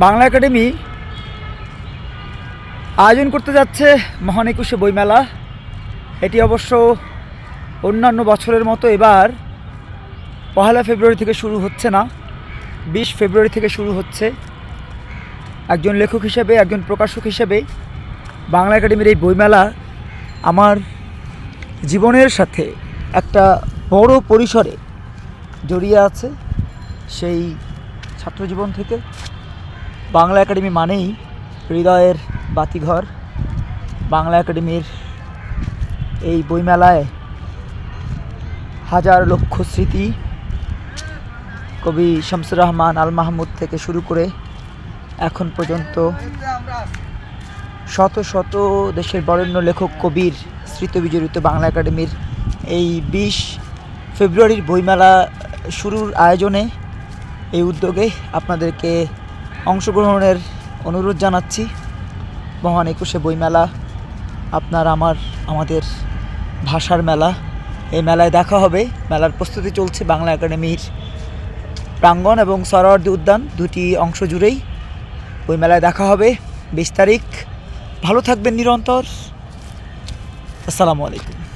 Bangla academy আয়োজন করতে যাচ্ছে মহান একুশে বইমেলা। এটি অবশ্য অন্যান্য বছরের মতো এবার 1 ফেব্রুয়ারি থেকে শুরু হচ্ছে না, 20 ফেব্রুয়ারি থেকে শুরু হচ্ছে। একজন লেখক হিসেবে, একজন প্রকাশক হিসেবে বাংলা একাডেমির এই বইমেলা আমার জীবনের সাথে একটা বড় পরিসরে জড়িয়ে আছে। সেই ছাত্রজীবন থেকে বাংলা একাডেমি মানেই হৃদয়ের বাতিঘর। বাংলা একাডেমির এই বইমেলায় হাজার লক্ষ স্মৃতি, কবি শামসুর রহমান আল মাহমুদ থেকে শুরু করে এখন পর্যন্ত শত শত দেশের বরেণ্য লেখক কবির স্মৃতিবিজড়িত বাংলা একাডেমির এই 20 ফেব্রুয়ারির বইমেলা শুরুর আয়োজনে, এই উদ্যোগে আপনাদেরকে অংশগ্রহণের অনুরোধ জানাচ্ছি। মহান একুশে বইমেলা আমাদের ভাষার মেলা। এই মেলায় দেখা হবে। মেলার প্রস্তুতি চলছে বাংলা একাডেমির প্রাঙ্গণ এবং সরোয়ার্দী উদ্যান দুটি অংশ জুড়েই। বইমেলায় দেখা হবে 20 তারিখ। ভালো থাকবেন নিরন্তর। আসসালামু আলাইকুম।